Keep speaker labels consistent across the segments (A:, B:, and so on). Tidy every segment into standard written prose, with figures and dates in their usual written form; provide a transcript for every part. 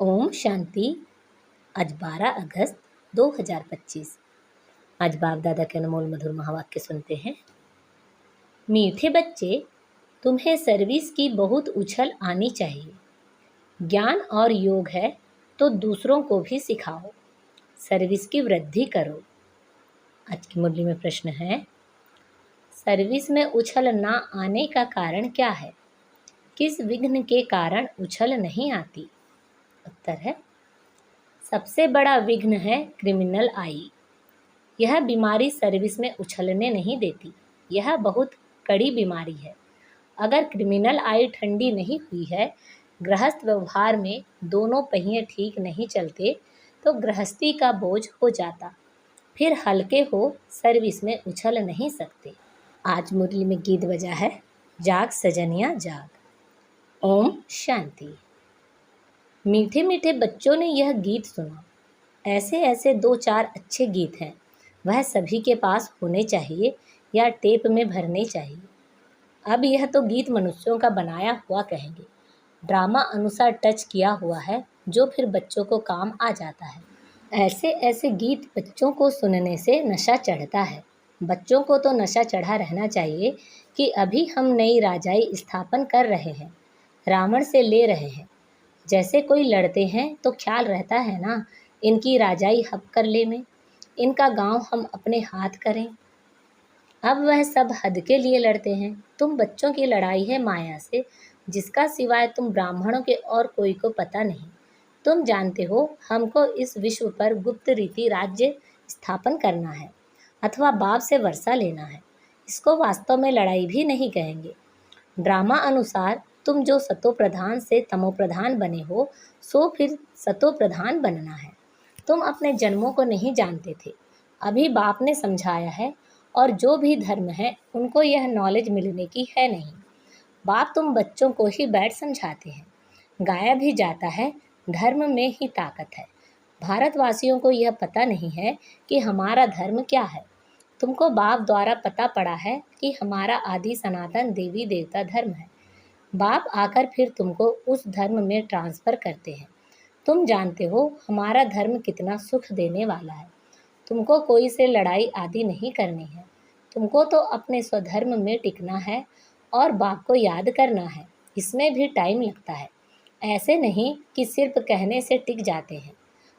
A: ओम शांति। आज 12 अगस्त 2025। आज बाप दादा के अनमोल मधुर महावाक्य सुनते हैं। मीठे बच्चे, तुम्हें सर्विस की बहुत उछल आनी चाहिए। ज्ञान और योग है तो दूसरों को भी सिखाओ, सर्विस की वृद्धि करो। आज की मुरली में प्रश्न है, सर्विस में उछल ना आने का कारण क्या है? किस विघ्न के कारण उछल नहीं आती? उत्तर है, सबसे बड़ा विघ्न है क्रिमिनल आई। यह बीमारी सर्विस में उछलने नहीं देती। यह बहुत कड़ी बीमारी है। अगर क्रिमिनल आई ठंडी नहीं हुई है, गृहस्थ व्यवहार में दोनों पहिए ठीक नहीं चलते तो गृहस्थी का बोझ हो जाता, फिर हल्के हो सर्विस में उछल नहीं सकते। आज मुरली में गीत बजा है, जाग सजनिया जाग। ओम शांति। मीठे मीठे बच्चों ने यह गीत सुना। ऐसे ऐसे 2-4 अच्छे गीत हैं, वह सभी के पास होने चाहिए या टेप में भरने चाहिए। अब यह तो गीत मनुष्यों का बनाया हुआ कहेंगे, ड्रामा अनुसार टच किया हुआ है, जो फिर बच्चों को काम आ जाता है। ऐसे ऐसे गीत बच्चों को सुनने से नशा चढ़ता है। बच्चों को तो नशा चढ़ा रहना चाहिए कि अभी हम नई राजाई स्थापन कर रहे हैं, रावण से ले रहे हैं। जैसे कोई लड़ते हैं तो ख्याल रहता है ना, इनकी राजाई हब कर ले में, इनका गांव हम अपने हाथ करें। अब वह सब हद के लिए लड़ते हैं। तुम बच्चों की लड़ाई है माया से, जिसका सिवाय तुम ब्राह्मणों के और कोई को पता नहीं। तुम जानते हो हमको इस विश्व पर गुप्त रीति राज्य स्थापन करना है अथवा बाप से वर्षा लेना है। इसको वास्तव में लड़ाई भी नहीं कहेंगे। ड्रामा अनुसार तुम जो सतो प्रधान से तमो प्रधान बने हो, सो फिर सतो प्रधान बनना है। तुम अपने जन्मों को नहीं जानते थे, अभी बाप ने समझाया है, और जो भी धर्म है उनको यह नॉलेज मिलने की है नहीं। बाप तुम बच्चों को ही बैठ समझाते हैं। गाया भी जाता है, धर्म में ही ताकत है। भारतवासियों को यह पता नहीं है कि हमारा धर्म क्या है। तुमको बाप द्वारा पता पड़ा है कि हमारा आदि सनातन देवी देवता धर्म है। बाप आकर फिर तुमको उस धर्म में ट्रांसफ़र करते हैं। तुम जानते हो हमारा धर्म कितना सुख देने वाला है। तुमको कोई से लड़ाई आदि नहीं करनी है। तुमको तो अपने स्वधर्म में टिकना है और बाप को याद करना है। इसमें भी टाइम लगता है। ऐसे नहीं कि सिर्फ कहने से टिक जाते हैं।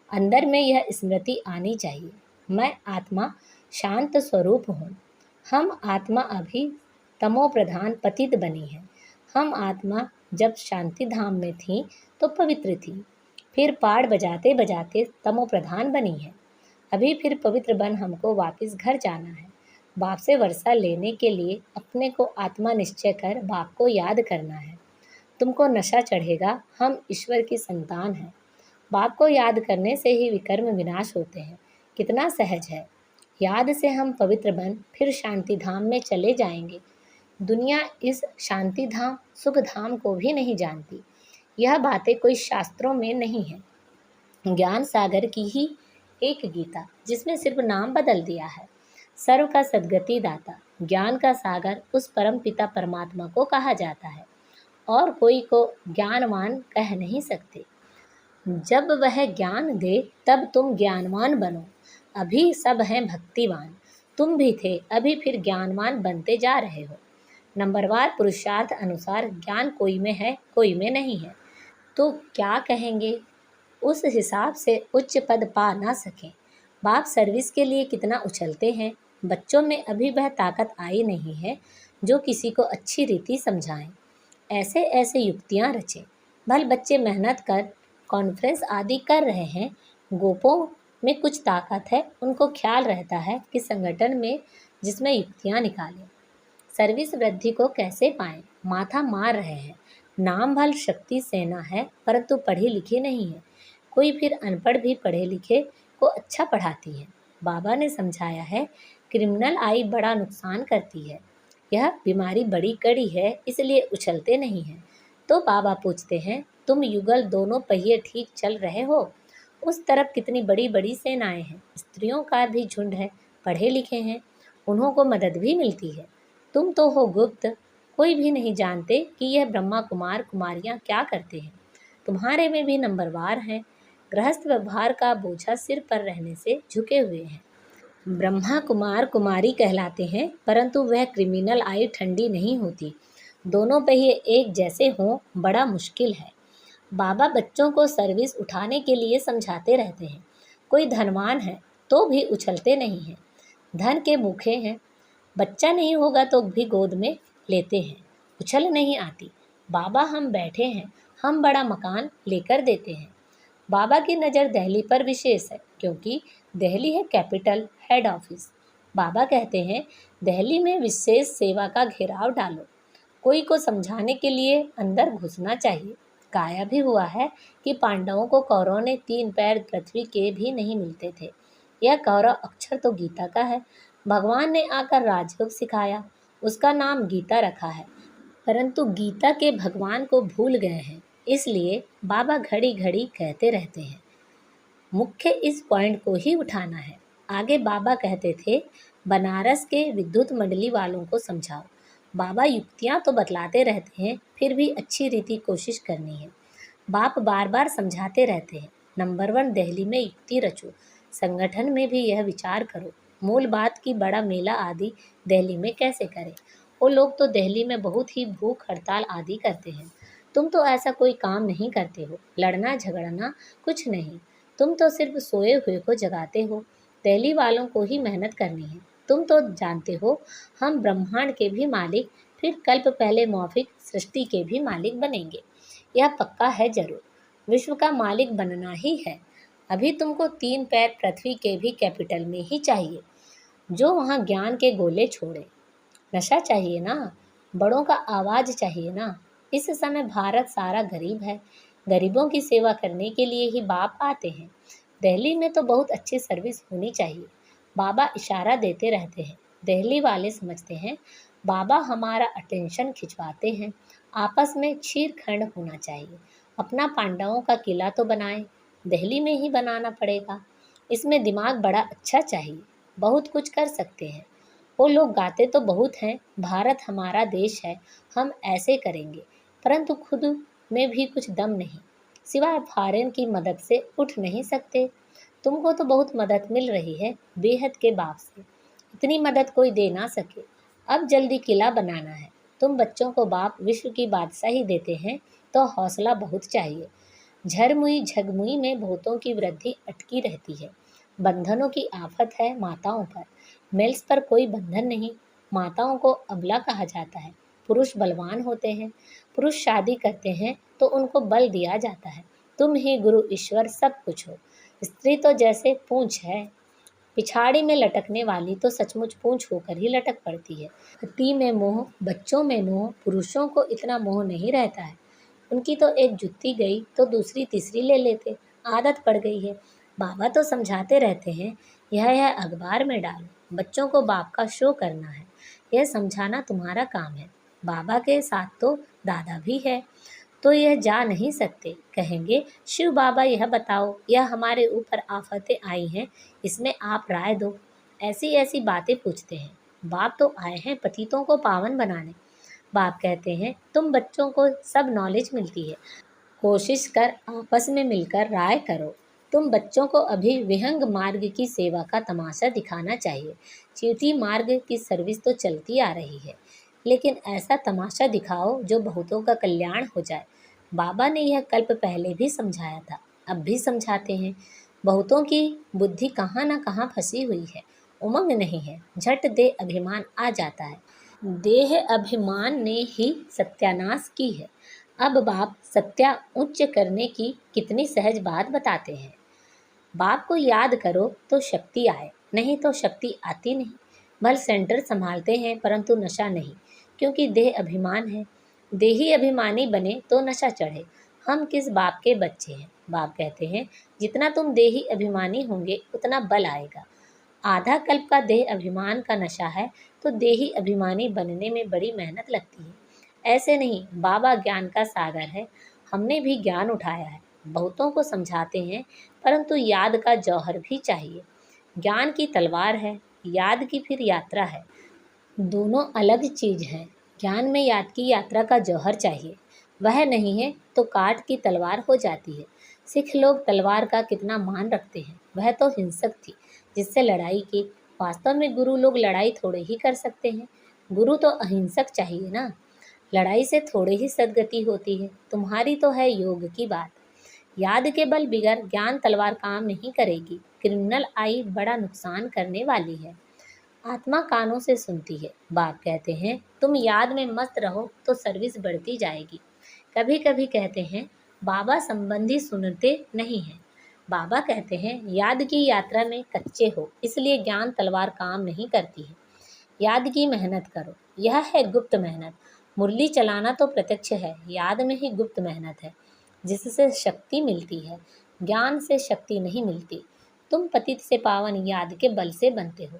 A: अंदर में यह स्मृति आनी चाहिए, मैं आत्मा शांत स्वरूप हूँ। हम आत्मा अभी तमो प्रधान पतित बनी है। हम आत्मा जब शांति धाम में थी तो पवित्र थी, फिर पाड़ बजाते बजाते तमो प्रधान बनी है। अभी फिर पवित्र बन हमको वापस घर जाना है। बाप से वर्षा लेने के लिए अपने को आत्मा निश्चय कर बाप को याद करना है। तुमको नशा चढ़ेगा, हम ईश्वर की संतान हैं। बाप को याद करने से ही विकर्म विनाश होते हैं। कितना सहज है। याद से हम पवित्र बन फिर शांति धाम में चले जाएंगे। दुनिया इस शांति धाम सुख धाम को भी नहीं जानती। यह बातें कोई शास्त्रों में नहीं है। ज्ञान सागर की ही एक गीता, जिसमें सिर्फ नाम बदल दिया है। सर्व का सद्गति दाता ज्ञान का सागर उस परम पिता परमात्मा को कहा जाता है, और कोई को ज्ञानवान कह नहीं सकते। जब वह ज्ञान दे तब तुम ज्ञानवान बनो। अभी सब हैं भक्तिवान, तुम भी थे, अभी फिर ज्ञानवान बनते जा रहे हो। नंबरवार पुरुषार्थ अनुसार ज्ञान कोई में है, कोई में नहीं है, तो क्या कहेंगे? उस हिसाब से उच्च पद पा ना सकें। बाप सर्विस के लिए कितना उछलते हैं। बच्चों में अभी वह ताकत आई नहीं है जो किसी को अच्छी रीति समझाएं। ऐसे ऐसे युक्तियां रचें। भले बच्चे मेहनत कर कॉन्फ्रेंस आदि कर रहे हैं, गोपों में कुछ ताकत है, उनको ख्याल रहता है कि संगठन में जिसमें युक्तियां निकालें। सर्विस वृद्धि को कैसे पाएं? माथा मार रहे हैं। नाम भल शक्ति सेना है, परंतु पढ़े लिखे नहीं है। कोई फिर अनपढ़ भी पढ़े लिखे को अच्छा पढ़ाती है। बाबा ने समझाया है, क्रिमिनल आई बड़ा नुकसान करती है। यह बीमारी बड़ी कड़ी है, इसलिए उछलते नहीं हैं। तो बाबा पूछते हैं, तुम युगल दोनों पहिए ठीक चल रहे हो? उस तरफ कितनी बड़ी बड़ी सेनाएं हैं, स्त्रियों का भी झुंड है, पढ़े लिखे हैं, उन्हों को मदद भी मिलती है। तुम तो हो गुप्त, कोई भी नहीं जानते कि यह ब्रह्मा कुमार कुमारियाँ क्या करते हैं। तुम्हारे में भी नंबरवार हैं। गृहस्थ व्यवहार का बोझा सिर पर रहने से झुके हुए हैं। ब्रह्मा कुमार कुमारी कहलाते हैं, परंतु वह क्रिमिनल आई ठंडी नहीं होती। दोनों पहिए एक जैसे हों बड़ा मुश्किल है। बाबा बच्चों को सर्विस उठाने के लिए समझाते रहते हैं। कोई धनवान है तो भी उछलते नहीं हैं, धन के भूखे हैं। बच्चा नहीं होगा तो भी गोद में लेते हैं, उछल नहीं आती। बाबा हम बैठे हैं, हम बड़ा मकान लेकर देते हैं। बाबा की नज़र दिल्ली पर विशेष है, क्योंकि दिल्ली है कैपिटल हेड ऑफिस। बाबा कहते हैं दिल्ली में विशेष सेवा का घेराव डालो। कोई को समझाने के लिए अंदर घुसना चाहिए। गाया भी हुआ है कि पांडवों को कौरवों ने 3 पैर पृथ्वी के भी नहीं मिलते थे। यह कौरव अक्षर तो गीता का है। भगवान ने आकर राजयोग सिखाया, उसका नाम गीता रखा है। परंतु गीता के भगवान को भूल गए हैं, इसलिए बाबा घड़ी घड़ी कहते रहते हैं। मुख्य इस पॉइंट को ही उठाना है। आगे बाबा कहते थे बनारस के विद्युत मंडली वालों को समझाओ। बाबा युक्तियाँ तो बतलाते रहते हैं, फिर भी अच्छी रीति कोशिश करनी है। बाप बार बार समझाते रहते हैं नंबर 1 दिल्ली में युक्ति रचो, संगठन में भी यह विचार करो। मूल बात की बड़ा मेला आदि दिल्ली में कैसे करें। वो लोग तो दिल्ली में बहुत ही भूख हड़ताल आदि करते हैं। तुम तो ऐसा कोई काम नहीं करते हो, लड़ना झगड़ना कुछ नहीं। तुम तो सिर्फ सोए हुए को जगाते हो। दिल्ली वालों को ही मेहनत करनी है। तुम तो जानते हो हम ब्रह्मांड के भी मालिक, फिर कल्प पहले मौखिक सृष्टि के भी मालिक बनेंगे। यह पक्का है जरूर, विश्व का मालिक बनना ही है। अभी तुमको 3 पैर पृथ्वी के भी कैपिटल में ही चाहिए, जो वहाँ ज्ञान के गोले छोड़े। नशा चाहिए ना, बड़ों का आवाज़ चाहिए ना। इस समय भारत सारा गरीब है, गरीबों की सेवा करने के लिए ही बाप आते हैं। दिल्ली में तो बहुत अच्छी सर्विस होनी चाहिए। बाबा इशारा देते रहते हैं। दिल्ली वाले समझते हैं बाबा हमारा अटेंशन खिंचवाते हैं। आपस में छीरखंड होना चाहिए। अपना पांडवों का किला तो बनाएं, दिल्ली में ही बनाना पड़ेगा। इसमें दिमाग बड़ा अच्छा चाहिए, बहुत कुछ कर सकते हैं। वो लोग गाते तो बहुत हैं, भारत हमारा देश है, हम ऐसे करेंगे, परंतु खुद में भी कुछ दम नहीं, सिवाय फॉरेन की मदद से उठ नहीं सकते। तुमको तो बहुत मदद मिल रही है बेहद के बाप से, इतनी मदद कोई दे ना सके। अब जल्दी किला बनाना है। तुम बच्चों को बाप विश्व की बादशाही देते हैं तो हौसला बहुत चाहिए। झरमुई झगमुई में बहुतों की वृद्धि अटकी रहती है। बंधनों की आफत है माताओं पर। मेल्स पर कोई बंधन नहीं। माताओं को अबला कहा जाता है। पुरुष बलवान होते हैं। पुरुष शादी करते हैं तो उनको बल दिया जाता है। तुम ही गुरु ईश्वर सब कुछ हो। स्त्री तो जैसे पूंछ है, पिछाड़ी में लटकने वाली तो सचमुच पूंछ होकर ही लटक पड़ती है। पति में मोह, बच्चों में मोह, पुरुषों को इतना मोह नहीं रहता है। उनकी तो एक जुत्ती गई तो दूसरी तीसरी ले लेते, आदत पड़ गई है। बाबा तो समझाते रहते हैं यह अखबार में डालो, बच्चों को बाप का शो करना है। यह समझाना तुम्हारा काम है। बाबा के साथ तो दादा भी है, तो यह जा नहीं सकते। कहेंगे शिव बाबा यह बताओ, यह हमारे ऊपर आफतें आई हैं, इसमें आप राय दो। ऐसी ऐसी बातें पूछते हैं। बाप तो आए हैं पतितों को पावन बनाने। बाप कहते हैं तुम बच्चों को सब नॉलेज मिलती है, कोशिश कर आपस में मिलकर राय करो। तुम बच्चों को अभी विहंग मार्ग की सेवा का तमाशा दिखाना चाहिए। चीटी मार्ग की सर्विस तो चलती आ रही है, लेकिन ऐसा तमाशा दिखाओ जो बहुतों का कल्याण हो जाए। बाबा ने यह कल्प पहले भी समझाया था, अब भी समझाते हैं। बहुतों की बुद्धि कहाँ न कहाँ फंसी हुई है। उमंग नहीं है, झट दे अभिमान आ जाता है। देह अभिमान ने ही सत्यानाश की है। अब बाप सत्या उच्च करने की कितनी सहज बात बताते हैं। बाप को याद करो तो शक्ति आए, नहीं तो शक्ति आती नहीं। भल सेंटर संभालते हैं परंतु नशा नहीं, क्योंकि देह अभिमान है। देही अभिमानी बने तो नशा चढ़े। हम किस बाप के बच्चे हैं। बाप कहते हैं जितना तुम देही अभिमानी होंगे उतना बल आएगा। आधा कल्प का देह अभिमान का नशा है, तो देही अभिमानी बनने में बड़ी मेहनत लगती है। ऐसे नहीं, बाबा ज्ञान का सागर है, हमने भी ज्ञान उठाया है। बहुतों को समझाते हैं, परंतु याद का जौहर भी चाहिए। ज्ञान की तलवार है, याद की फिर यात्रा है, दोनों अलग चीज है। ज्ञान में याद की यात्रा का जौहर चाहिए। वह नहीं है तो काट की तलवार हो जाती है। सिख लोग तलवार का कितना मान रखते हैं, वह तो हिंसक थी जिससे लड़ाई की। वास्तव में गुरु लोग लड़ाई थोड़े ही कर सकते हैं, गुरु तो अहिंसक चाहिए ना। लड़ाई से थोड़े ही सदगति होती है। तुम्हारी तो है योग की बात। याद के बल बिगर ज्ञान तलवार काम नहीं करेगी। क्रिमिनल आई बड़ा नुकसान करने वाली है। आत्मा कानों से सुनती है। बाप कहते हैं तुम याद में मस्त रहो तो सर्विस बढ़ती जाएगी। कभी कभी कहते हैं बाबा संबंधी सुनते नहीं हैं। बाबा कहते हैं याद की यात्रा में कच्चे हो, इसलिए ज्ञान तलवार काम नहीं करती है। याद की मेहनत करो, यह है गुप्त मेहनत। मुरली चलाना तो प्रत्यक्ष है, याद में ही गुप्त मेहनत है जिससे शक्ति मिलती है। ज्ञान से शक्ति नहीं मिलती। तुम पतित से पावन याद के बल से बनते हो।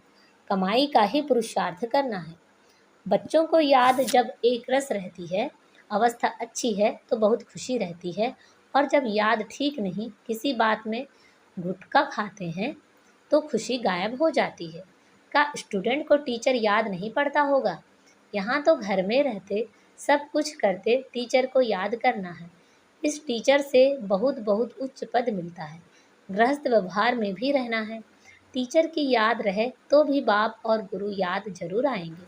A: कमाई का ही पुरुषार्थ करना है। बच्चों को याद जब एक रस रहती है, अवस्था अच्छी है तो बहुत खुशी रहती है, और जब याद ठीक नहीं, किसी बात में गुटखा खाते हैं तो खुशी गायब हो जाती है। का स्टूडेंट को टीचर याद नहीं पड़ता होगा? यहाँ तो घर में रहते सब कुछ करते टीचर को याद करना है। इस टीचर से बहुत बहुत उच्च पद मिलता है। गृहस्थ व्यवहार में भी रहना है। टीचर की याद रहे तो भी बाप और गुरु याद जरूर आएंगे।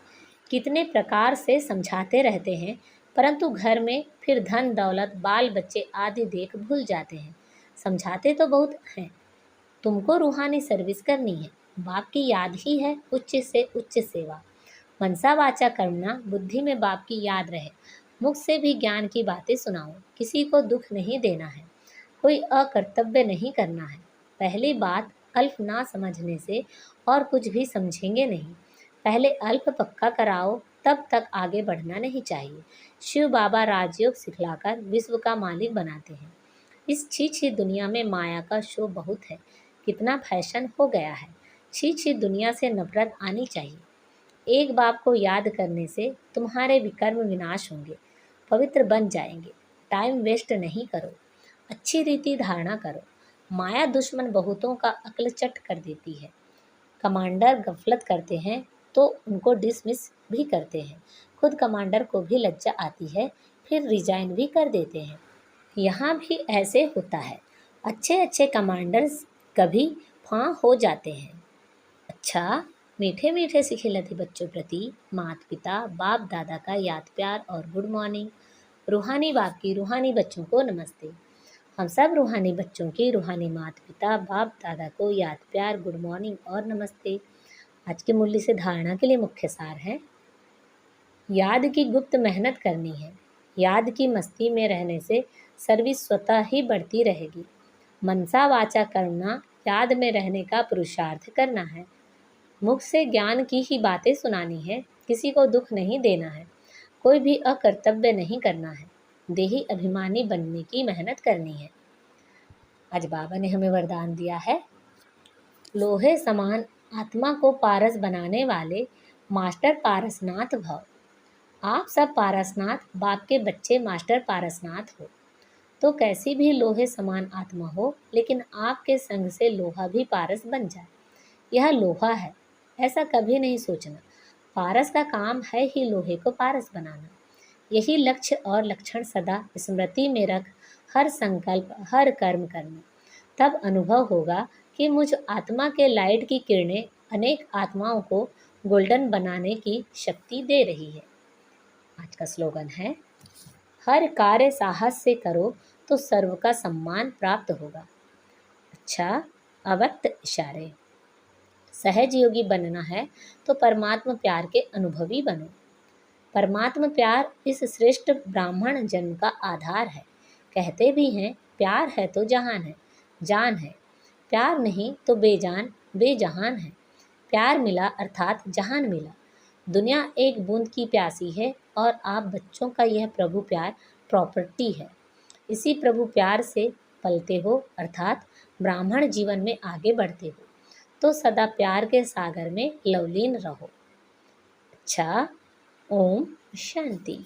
A: कितने प्रकार से समझाते रहते हैं, परंतु घर में फिर धन दौलत बाल बच्चे आदि देख भूल जाते हैं। समझाते तो बहुत हैं। तुमको रूहानी सर्विस करनी है। बाप की याद ही है उच्च से उच्च सेवा। मनसा वाचा कर्मणा, बुद्धि में बाप की याद रहे। मुख से भी ज्ञान की बातें सुनाओ। किसी को दुख नहीं देना है, कोई अकर्तव्य नहीं करना है। पहली बात, अल्प ना समझने से और कुछ भी समझेंगे नहीं। पहले अल्प पक्का कराओ, तब तक आगे बढ़ना नहीं चाहिए। शिव बाबा राजयोग सिखलाकर विश्व का मालिक बनाते हैं। इस छी दुनिया में माया का शो बहुत है। कितना फैशन हो गया है। छी दुनिया से नफरत आनी चाहिए। एक बाप को याद करने से तुम्हारे विकर्म विनाश होंगे, पवित्र बन जाएंगे। टाइम वेस्ट नहीं करो, अच्छी रीति धारणा करो। माया दुश्मन बहुतों का अक्ल चट कर देती है। कमांडर गफलत करते हैं तो उनको डिसमिस भी करते हैं। खुद कमांडर को भी लज्जा आती है, फिर रिजाइन भी कर देते हैं। यहाँ भी ऐसे होता है। अच्छे अच्छे कमांडर्स कभी फां हो जाते हैं। अच्छा, मीठे मीठे से खिलते बच्चों प्रति माता पिता बाप दादा का याद प्यार और गुड मॉर्निंग। रूहानी बाप की रूहानी बच्चों को नमस्ते। हम सब रूहानी बच्चों की रूहानी माता पिता बाप दादा को याद प्यार गुड मॉर्निंग और नमस्ते। आज की मुरली से धारणा के लिए मुख्य सार है, याद की गुप्त मेहनत करनी है। याद की मस्ती में रहने से सर्विस स्वतः ही बढ़ती रहेगी। मनसा वाचा करना, याद में रहने का पुरुषार्थ करना है। मुख से ज्ञान की ही बातें सुनानी है। किसी को दुख नहीं देना है, कोई भी अकर्तव्य नहीं करना है। देही अभिमानी बनने की मेहनत करनी है। आज बाबा ने हमें वरदान दिया है, लोहे समान आत्मा को पारस बनाने वाले मास्टर पारसनाथ भव। आप सब पारसनाथ, बाप के बच्चे मास्टर पारसनाथ हो। तो कैसी भी लोहे समान आत्मा हो, लेकिन आपके संग से लोहा भी पारस बन जाए। यह लोहा है, ऐसा कभी नहीं सोचना। पारस का काम है ही लोहे को पारस बनाना। यही लक्ष्य और लक्षण सदा स्मृति में रख हर संकल्प हर कर्म करना। तब अनुभव होगा कि मुझ आत्मा के लाइट की किरणें अनेक आत्माओं को गोल्डन बनाने की शक्ति दे रही है। आज का स्लोगन है, हर कार्य साहस से करो तो सर्व का सम्मान प्राप्त होगा। अच्छा, अव्यक्त इशारे। सहज योगी बनना है तो परमात्मा प्यार के अनुभवी बनो। परमात्मा प्यार इस श्रेष्ठ ब्राह्मण जन्म का आधार है। कहते भी हैं प्यार है तो जहान है, जान है। प्यार नहीं तो बेजान बेजहान है। प्यार मिला अर्थात जहान मिला। दुनिया एक बूंद की प्यासी है और आप बच्चों का यह प्रभु प्यार प्रॉपर्टी है। इसी प्रभु प्यार से पलते हो अर्थात ब्राह्मण जीवन में आगे बढ़ते हो, तो सदा प्यार के सागर में लवलीन रहो। अच्छा, ओम शांति।